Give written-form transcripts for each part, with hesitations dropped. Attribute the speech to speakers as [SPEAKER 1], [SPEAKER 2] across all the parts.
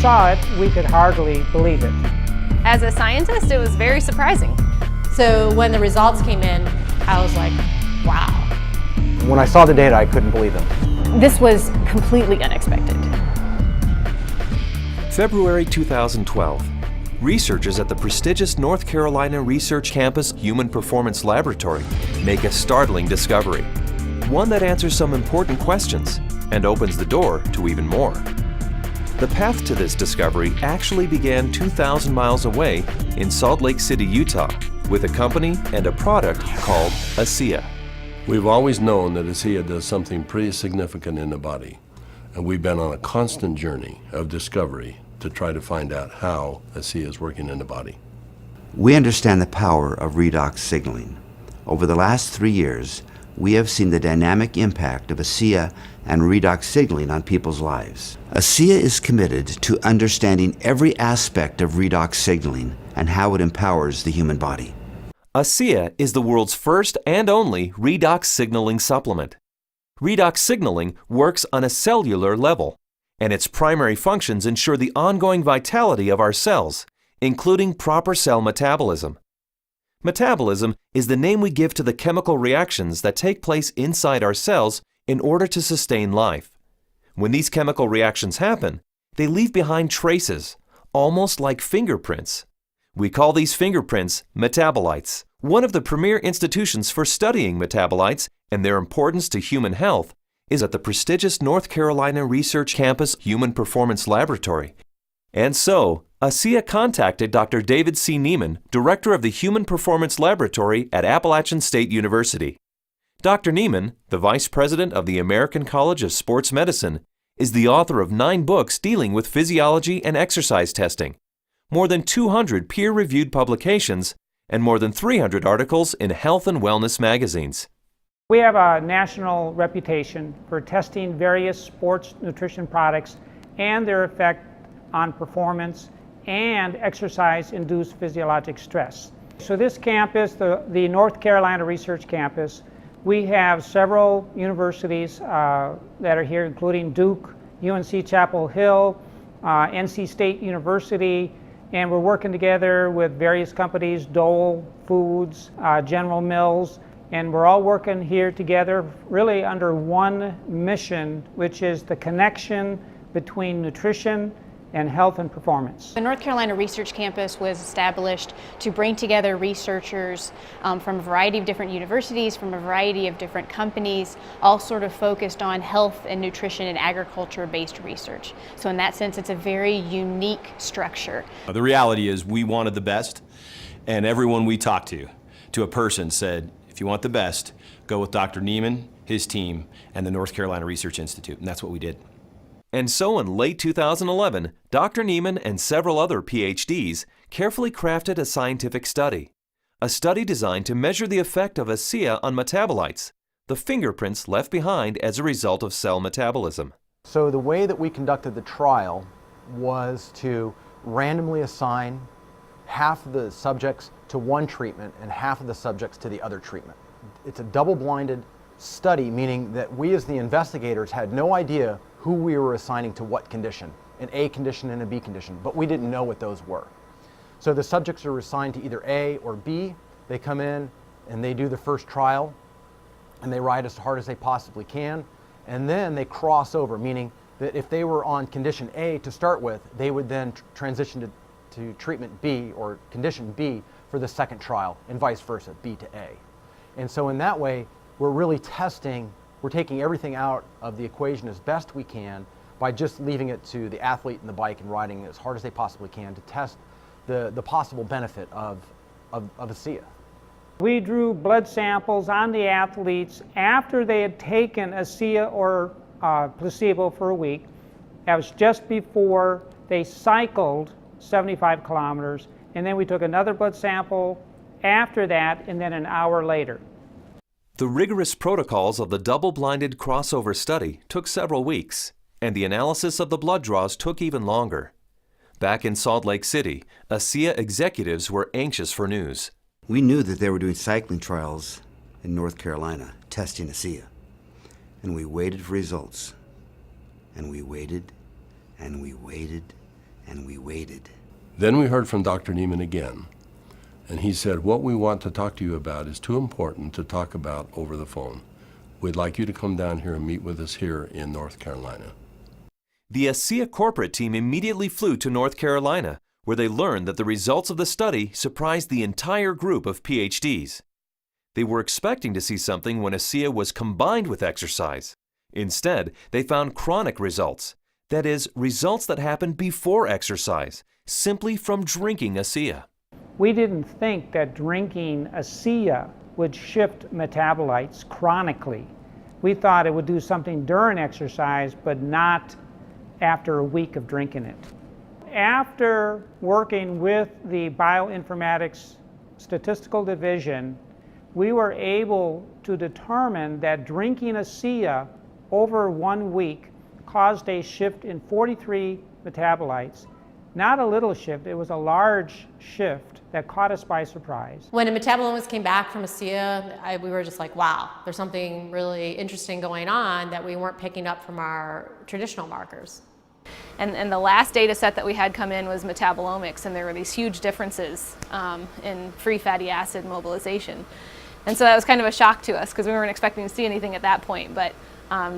[SPEAKER 1] saw it, we could hardly believe it.
[SPEAKER 2] As a scientist, it was very surprising.
[SPEAKER 3] So when the results came in, I was like, wow.
[SPEAKER 4] When I saw the data, I couldn't believe them.
[SPEAKER 2] This was completely unexpected.
[SPEAKER 5] February 2012. Researchers at the prestigious North Carolina Research Campus Human Performance Laboratory make a startling discovery. One that answers some important questions and opens the door to even more. The path to this discovery actually began 2,000 miles away in Salt Lake City, Utah, with a company and a product called ASEA.
[SPEAKER 6] We've always known that ASEA does something pretty significant in the body, and we've been on a constant journey of discovery to try to find out how ASEA is working in the body.
[SPEAKER 7] We understand the power of redox signaling. Over the last 3 years, we have seen the dynamic impact of ASEA and redox signaling on people's lives. ASEA is committed to understanding every aspect of redox signaling and how it empowers the human body.
[SPEAKER 5] ASEA is the world's first and only redox signaling supplement. Redox signaling works on a cellular level, and its primary functions ensure the ongoing vitality of our cells, including proper cell metabolism. Metabolism is the name we give to the chemical reactions that take place inside our cells in order to sustain life. When these chemical reactions happen, they leave behind traces, almost like fingerprints. We call these fingerprints metabolites. One of the premier institutions for studying metabolites and their importance to human health is at the prestigious North Carolina Research Campus Human Performance Laboratory. And so, ASEA contacted Dr. David C. Nieman, director of the Human Performance Laboratory at Appalachian State University. Dr. Nieman, the vice president of the American College of Sports Medicine, is the author of 9 books dealing with physiology and exercise testing, more than 200 peer-reviewed publications, and more than 300 articles in health and wellness magazines.
[SPEAKER 1] We have a national reputation for testing various sports nutrition products and their effect on performance and exercise-induced physiologic stress. So this campus, the North Carolina Research Campus, we have several universities that are here, including Duke, UNC Chapel Hill, NC State University, and we're working together with various companies, Dole Foods, General Mills, and we're all working here together really under one mission, which is the connection between nutrition and health and performance.
[SPEAKER 8] The North Carolina Research Campus was established to bring together researchers from a variety of different universities, from a variety of different companies, all sort of focused on health and nutrition and agriculture-based research. So in that sense, it's a very unique structure.
[SPEAKER 9] The reality is we wanted the best, and everyone we talked to a person said, if you want the best, go with Dr. Nieman, his team, and the North Carolina Research Institute, and that's what we did.
[SPEAKER 5] And so in late 2011, Dr. Nieman and several other PhDs carefully crafted a scientific study. A study designed to measure the effect of ASEA on metabolites, the fingerprints left behind as a result of cell metabolism.
[SPEAKER 4] So the way that we conducted the trial was to randomly assign half of the subjects to one treatment and half of the subjects to the other treatment. It's a double-blinded study, meaning that we as the investigators had no idea who we were assigning to what condition, an A condition and a B condition, but we didn't know what those were. So the subjects are assigned to either A or B. They come in and they do the first trial and they ride as hard as they possibly can, and then they cross over, meaning that if they were on condition A to start with, they would then transition to treatment B or condition B for the second trial, and vice versa, B to A. And so in that way, we're really testing, we're taking everything out of the equation as best we can by just leaving it to the athlete and the bike and riding as hard as they possibly can to test the possible benefit of ASEA.
[SPEAKER 1] We drew blood samples on the athletes after they had taken ASEA or placebo for a week. That was just before they cycled 75 kilometers, and then we took another blood sample after that, and then an hour later.
[SPEAKER 5] The rigorous protocols of the double-blinded crossover study took several weeks, and the analysis of the blood draws took even longer. Back in Salt Lake City, ASEA executives were anxious for news.
[SPEAKER 7] We knew that they were doing cycling trials in North Carolina, testing ASEA. And we waited for results. And we waited, and we waited, and we waited.
[SPEAKER 6] Then we heard from Dr. Nieman again, and he said, what we want to talk to you about is too important to talk about over the phone. We'd like you to come down here and meet with us here in North Carolina.
[SPEAKER 5] The ASEA corporate team immediately flew to North Carolina, where they learned that the results of the study surprised the entire group of PhDs. They were expecting to see something when ASEA was combined with exercise. Instead, they found chronic results. That is, results that happened before exercise, simply from drinking ASEA.
[SPEAKER 1] We didn't think that drinking ASEA would shift metabolites chronically. We thought it would do something during exercise, but not after a week of drinking it. After working with the bioinformatics statistical division, we were able to determine that drinking ASEA over 1 week caused a shift in 43 metabolites. Not a little shift, it was a large shift that caught us by surprise.
[SPEAKER 3] When the metabolomics came back from ASEA, we were just like, wow, there's something really interesting going on that we weren't picking up from our traditional markers.
[SPEAKER 2] And the last data set that we had come in was metabolomics, and there were these huge differences in free fatty acid mobilization. And so that was kind of a shock to us because we weren't expecting to see anything at that point, but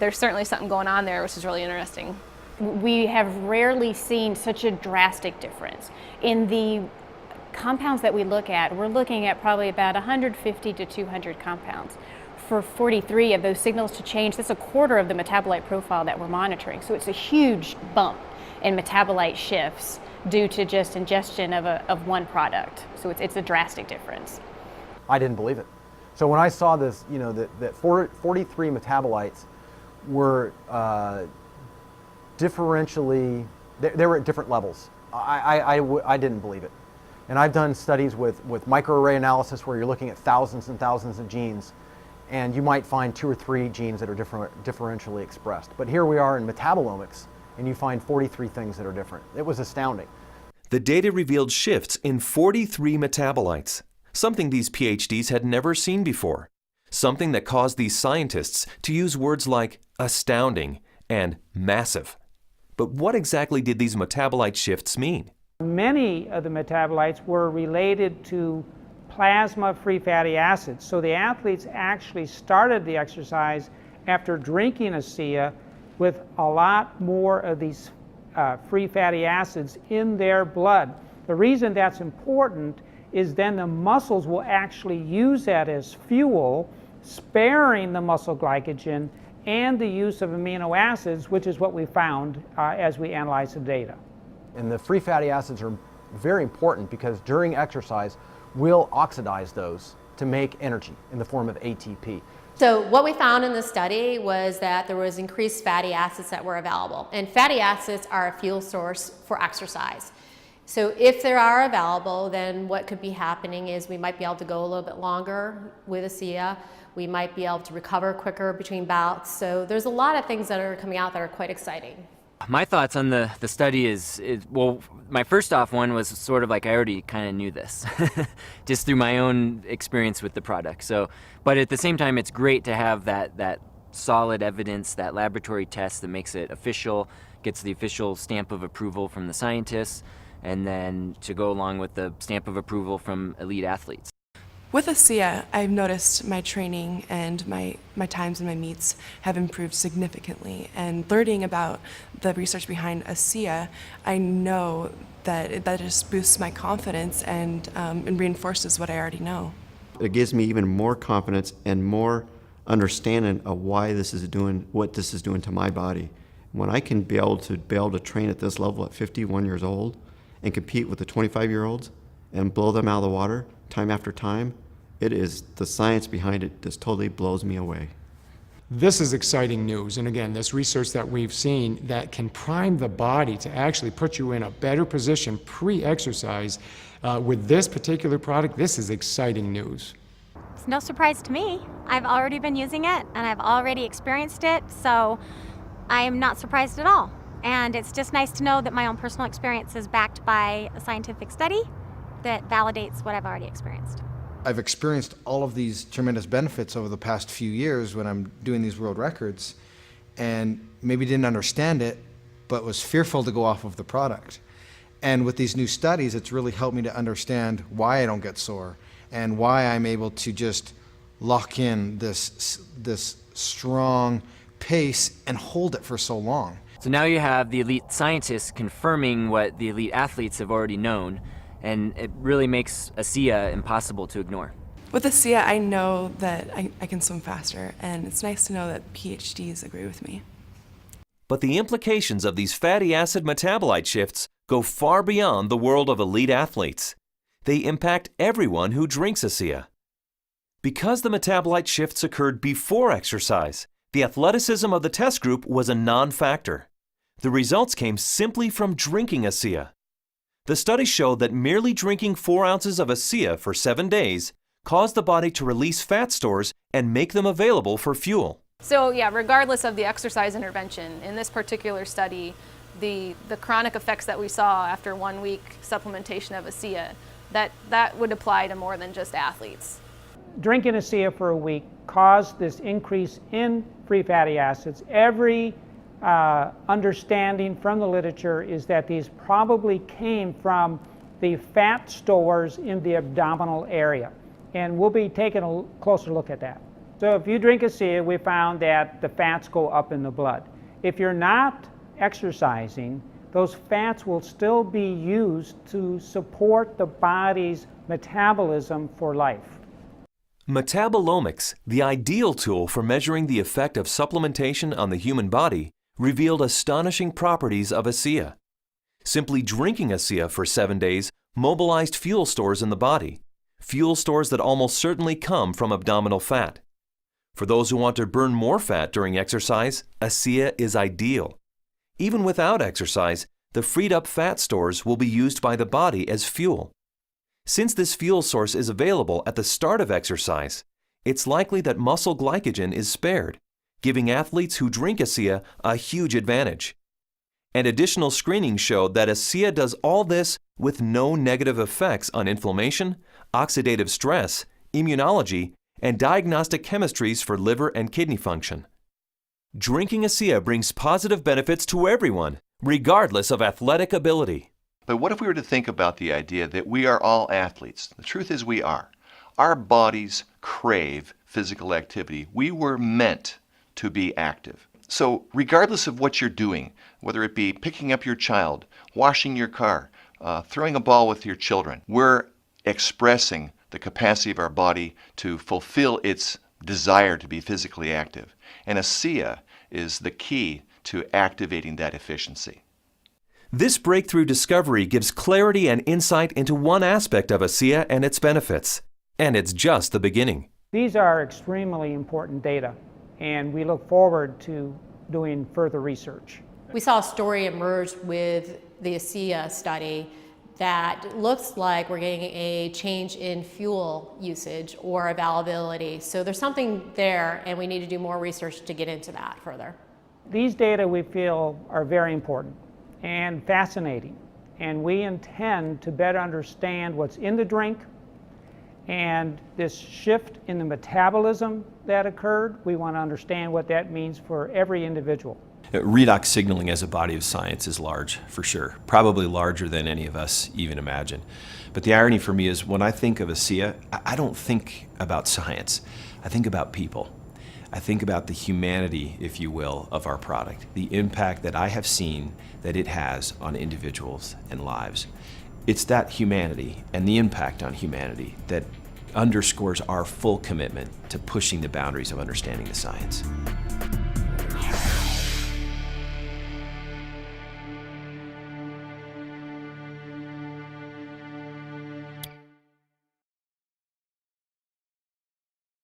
[SPEAKER 2] there's certainly something going on there, which is really interesting.
[SPEAKER 8] We have rarely seen such a drastic difference. In the compounds that we look at, we're looking at probably about 150 to 200 compounds. For 43 of those signals to change, that's a quarter of the metabolite profile that we're monitoring. So it's a huge bump in metabolite shifts due to just ingestion of one product. So it's a drastic difference.
[SPEAKER 4] I didn't believe it. So when I saw this, you know, that 43 metabolites were differentially, they were at different levels. I didn't believe it. And I've done studies with microarray analysis where you're looking at thousands and thousands of genes, and you might find 2 or 3 genes that are differentially expressed. But here we are in metabolomics, and you find 43 things that are different. It was astounding.
[SPEAKER 5] The data revealed shifts in 43 metabolites, something these PhDs had never seen before, something that caused these scientists to use words like astounding and massive. But what exactly did these metabolite shifts mean?
[SPEAKER 1] Many of the metabolites were related to plasma free fatty acids. So the athletes actually started the exercise after drinking ASEA with a lot more of these free fatty acids in their blood. The reason that's important is then the muscles will actually use that as fuel, sparing the muscle glycogen and the use of amino acids, which is what we found as we analyzed the data.
[SPEAKER 4] And the free fatty acids are very important because during exercise, we'll oxidize those to make energy in the form of ATP.
[SPEAKER 3] So what we found in the study was that there was increased fatty acids that were available. And fatty acids are a fuel source for exercise. So if they are available, then what could be happening is we might be able to go a little bit longer with ASEA. We might be able to recover quicker between bouts. So there's a lot of things that are coming out that are quite exciting.
[SPEAKER 10] My thoughts on the study is, well, my first off one was sort of like I already kind of knew this, just through my own experience with the product. So, but at the same time, it's great to have that solid evidence, that laboratory test that makes it official, gets the official stamp of approval from the scientists, and then to go along with the stamp of approval from elite athletes.
[SPEAKER 11] With ASEA, I've noticed my training and my times and my meets have improved significantly. And learning about the research behind ASEA, I know that that just boosts my confidence and reinforces what I already know.
[SPEAKER 12] It gives me even more confidence and more understanding of why this is doing, what this is doing to my body. When I can be able to train at this level at 51 years old and compete with the 25-year-olds and blow them out of the water time after time, it is the science behind it just totally blows me away.
[SPEAKER 13] This is exciting news, and again, this research that we've seen that can prime the body to actually put you in a better position pre-exercise with this particular product, this is exciting news.
[SPEAKER 14] It's no surprise to me. I've already been using it, and I've already experienced it, so I am not surprised at all. And it's just nice to know that my own personal experience is backed by a scientific study that validates what I've already experienced.
[SPEAKER 15] I've experienced all of these tremendous benefits over the past few years when I'm doing these world records, and maybe didn't understand it, but was fearful to go off of the product. And with these new studies, it's really helped me to understand why I don't get sore and why I'm able to just lock in this strong pace and hold it for so long.
[SPEAKER 10] So now you have the elite scientists confirming what the elite athletes have already known, and it really makes ASEA impossible to ignore.
[SPEAKER 11] With ASEA, I know that I can swim faster, and it's nice to know that PhDs agree with me.
[SPEAKER 5] But the implications of these fatty acid metabolite shifts go far beyond the world of elite athletes. They impact everyone who drinks ASEA. Because the metabolite shifts occurred before exercise, the athleticism of the test group was a non-factor. The results came simply from drinking ASEA. The study showed that merely drinking 4 ounces of ASEA for 7 days caused the body to release fat stores and make them available for fuel.
[SPEAKER 2] So yeah, regardless of the exercise intervention, in this particular study, the chronic effects that we saw after 1 week supplementation of ASEA, that would apply to more than just athletes.
[SPEAKER 1] Drinking ASEA for a week caused this increase in free fatty acids. Every understanding from the literature is that these probably came from the fat stores in the abdominal area. And we'll be taking a closer look at that. So if you drink ASEA, we found that the fats go up in the blood. If you're not exercising, those fats will still be used to support the body's metabolism for life.
[SPEAKER 5] Metabolomics, the ideal tool for measuring the effect of supplementation on the human body, revealed astonishing properties of ASEA. Simply drinking ASEA for 7 days mobilized fuel stores in the body, fuel stores that almost certainly come from abdominal fat. For those who want to burn more fat during exercise, ASEA is ideal. Even without exercise, the freed up fat stores will be used by the body as fuel. Since this fuel source is available at the start of exercise, it's likely that muscle glycogen is spared, giving athletes who drink ASEA a huge advantage. And additional screenings showed that ASEA does all this with no negative effects on inflammation, oxidative stress, immunology, and diagnostic chemistries for liver and kidney function. Drinking ASEA brings positive benefits to everyone, regardless of athletic ability.
[SPEAKER 16] But what if we were to think about the idea that we are all athletes? The truth is we are. Our bodies crave physical activity. We were meant to be active. So regardless of what you're doing, whether it be picking up your child, washing your car, throwing a ball with your children, we're expressing the capacity of our body to fulfill its desire to be physically active. And ASEA is the key to activating that efficiency.
[SPEAKER 5] This breakthrough discovery gives clarity and insight into one aspect of ASEA and its benefits. And it's just the beginning.
[SPEAKER 1] These are extremely important data, and we look forward to doing further research.
[SPEAKER 3] We saw a story emerge with the ASEA study that looks like we're getting a change in fuel usage or availability. So there's something there, and we need to do more research to get into that further.
[SPEAKER 1] These data we feel are very important and fascinating, and we intend to better understand what's in the drink and this shift in the metabolism that occurred. We want to understand what that means for every individual.
[SPEAKER 9] Redox signaling as a body of science is large, for sure. Probably larger than any of us even imagine. But the irony for me is when I think of ASEA, I don't think about science. I think about people. I think about the humanity, if you will, of our product, the impact that I have seen that it has on individuals and lives. It's that humanity and the impact on humanity that underscores our full commitment to pushing the boundaries of understanding the science.